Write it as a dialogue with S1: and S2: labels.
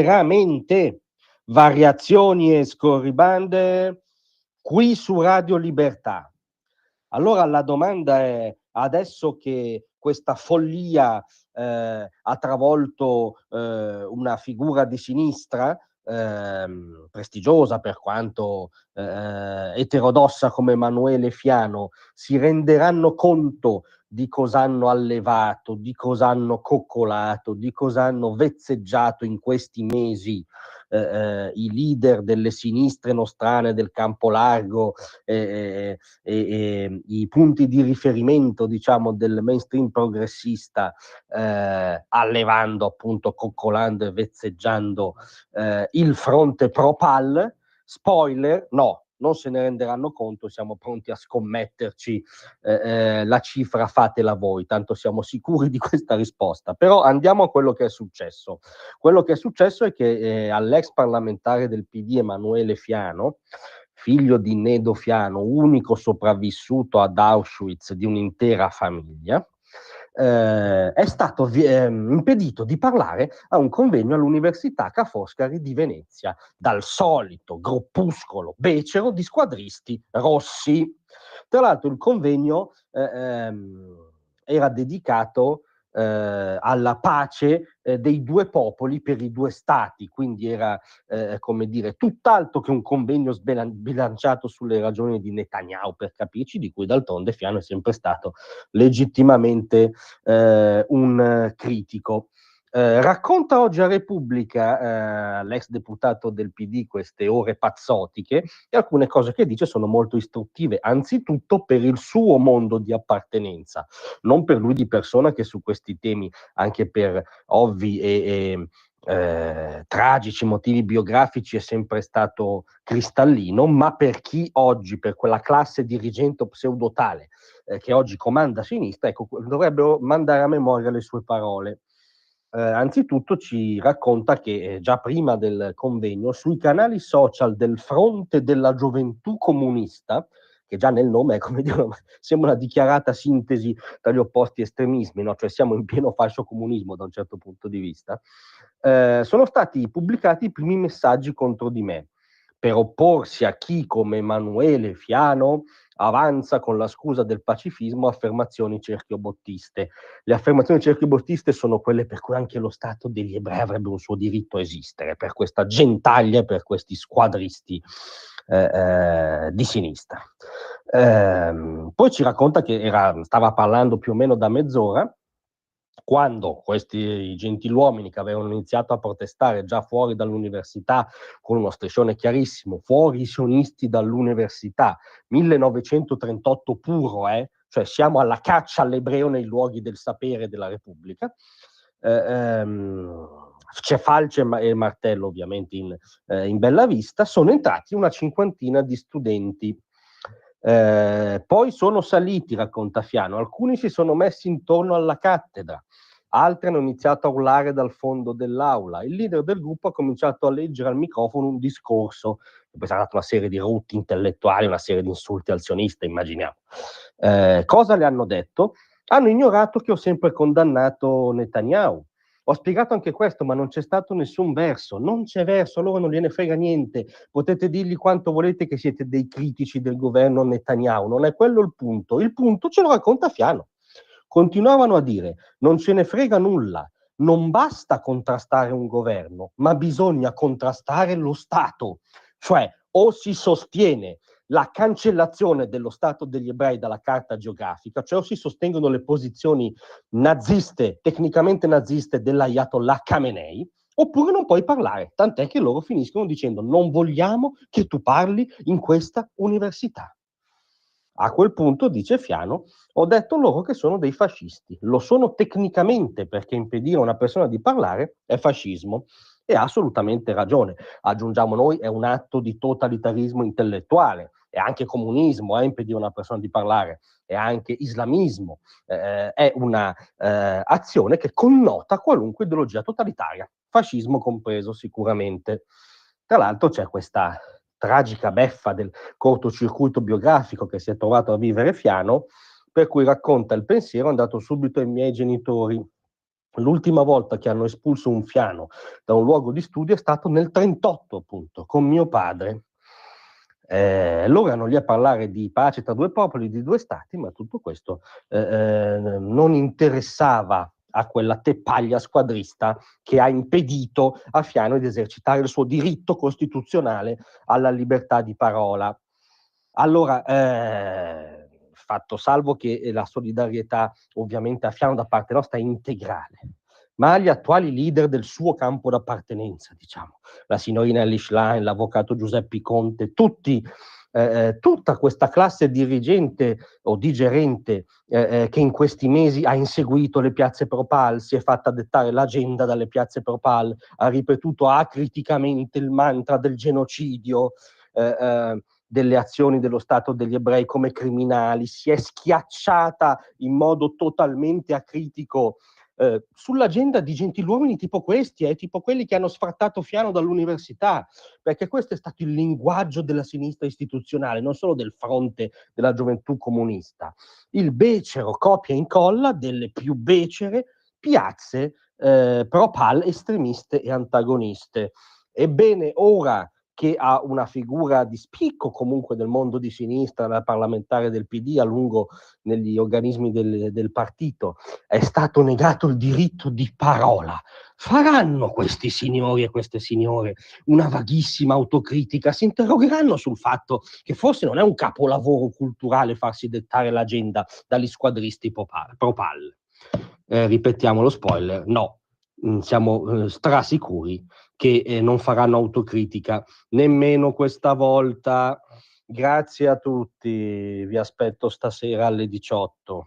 S1: veramente variazioni e scorribande qui su Radio Libertà. Allora la domanda è, adesso che questa follia ha travolto una figura di sinistra prestigiosa per quanto eterodossa come Emanuele Fiano, si renderanno conto di cosa hanno allevato, di cosa hanno coccolato, di cosa hanno vezzeggiato in questi mesi i leader delle sinistre nostrane del campo largo e i punti di riferimento, diciamo, del mainstream progressista, allevando, appunto, coccolando e vezzeggiando il fronte pro-PAL. Spoiler, no, non se ne renderanno conto, siamo pronti a scommetterci la cifra, fatela voi, tanto siamo sicuri di questa risposta. Però andiamo a quello che è successo. Quello che è successo è che all'ex parlamentare del PD Emanuele Fiano, figlio di Nedo Fiano, unico sopravvissuto ad Auschwitz di un'intera famiglia, è stato impedito di parlare a un convegno all'Università Ca' Foscari di Venezia dal solito gruppuscolo becero di squadristi rossi. Tra l'altro il convegno era dedicato alla pace dei due popoli per i due stati, quindi era come dire tutt'altro che un convegno sbilanciato sulle ragioni di Netanyahu, per capirci, di cui d'altronde Fiano è sempre stato legittimamente un critico. Racconta oggi a Repubblica l'ex deputato del PD queste ore pazzotiche, e alcune cose che dice sono molto istruttive, anzitutto per il suo mondo di appartenenza, non per lui di persona, che su questi temi, anche per ovvi e tragici motivi biografici, è sempre stato cristallino, ma per chi oggi, per quella classe dirigente pseudotale che oggi comanda a sinistra, ecco, dovrebbero mandare a memoria le sue parole. Anzitutto ci racconta che già prima del convegno sui canali social del Fronte della Gioventù Comunista, che già nel nome è, come dire, sembra una dichiarata sintesi tra gli opposti estremismi, no? Cioè siamo in pieno fascio comunismo da un certo punto di vista, sono stati pubblicati i primi messaggi contro di me, per opporsi a chi, come Emanuele Fiano, avanza con la scusa del pacifismo affermazioni cerchiobottiste. Le affermazioni cerchiobottiste sono quelle per cui anche lo Stato degli ebrei avrebbe un suo diritto a esistere, per questa gentaglia, per questi squadristi di sinistra. Poi ci racconta che stava parlando più o meno da mezz'ora, quando questi gentiluomini, che avevano iniziato a protestare già fuori dall'università con uno striscione chiarissimo, fuori i sionisti dall'università, 1938 puro, cioè siamo alla caccia all'ebreo nei luoghi del sapere della Repubblica, c'è falce e martello ovviamente in bella vista, sono entrati una cinquantina di studenti. Poi sono saliti, racconta Fiano, alcuni si sono messi intorno alla cattedra, altri hanno iniziato a urlare dal fondo dell'aula. Il leader del gruppo ha cominciato a leggere al microfono un discorso, che poi sarà stata una serie di rutti intellettuali, una serie di insulti al sionista, immaginiamo. Cosa le hanno detto? Hanno ignorato che ho sempre condannato Netanyahu. Ho spiegato anche questo, ma non c'è stato nessun verso. Non c'è verso, a loro non gliene frega niente. Potete dirgli quanto volete che siete dei critici del governo Netanyahu, non è quello il punto. Il punto ce lo racconta Fiano. Continuavano a dire, non ce ne frega nulla, non basta contrastare un governo, ma bisogna contrastare lo Stato. Cioè, o si sostiene la cancellazione dello Stato degli ebrei dalla carta geografica, cioè o si sostengono le posizioni naziste, tecnicamente naziste, dell'Ayatollah Khamenei, oppure non puoi parlare, tant'è che loro finiscono dicendo non vogliamo che tu parli in questa università. A quel punto, dice Fiano, ho detto loro che sono dei fascisti. Lo sono tecnicamente, perché impedire a una persona di parlare è fascismo. E ha assolutamente ragione. Aggiungiamo noi, è un atto di totalitarismo intellettuale, è anche comunismo, impedire a una persona di parlare, è anche islamismo, è una azione che connota qualunque ideologia totalitaria, fascismo compreso sicuramente. Tra l'altro c'è questa tragica beffa del cortocircuito biografico che si è trovato a vivere Fiano, per cui racconta il pensiero: è andato subito ai miei genitori, L'ultima volta che hanno espulso un fiano da un luogo di studio è stato nel 1938, appunto, con mio padre. Loro erano lì a parlare di pace tra due popoli, di due stati, ma tutto questo non interessava a quella teppaglia squadrista che ha impedito a Fiano di esercitare il suo diritto costituzionale alla libertà di parola. Allora, fatto salvo che la solidarietà ovviamente a Fiano da parte nostra è integrale, ma gli attuali leader del suo campo d'appartenenza, diciamo, la signorina Elly Schlein, l'avvocato Giuseppe Conte, tutta questa classe dirigente o digerente che in questi mesi ha inseguito le piazze Propal, si è fatta dettare l'agenda dalle piazze Propal, ha ripetuto acriticamente il mantra del genocidio, delle azioni dello Stato degli ebrei come criminali, si è schiacciata in modo totalmente acritico sull'agenda di gentiluomini tipo questi, tipo quelli che hanno sfrattato Fiano dall'università, perché questo è stato il linguaggio della sinistra istituzionale, non solo del fronte della gioventù comunista, il becero copia e incolla delle più becere piazze pro-pal estremiste e antagoniste. Ebbene, ora che ha una figura di spicco comunque del mondo di sinistra, la parlamentare del PD a lungo negli organismi del partito, è stato negato il diritto di parola. Faranno questi signori e queste signore una vaghissima autocritica, si interrogheranno sul fatto che forse non è un capolavoro culturale farsi dettare l'agenda dagli squadristi pro-pal. Ripetiamo lo spoiler, no, siamo strasicuri che non faranno autocritica nemmeno questa volta. Grazie a tutti, vi aspetto stasera alle 18.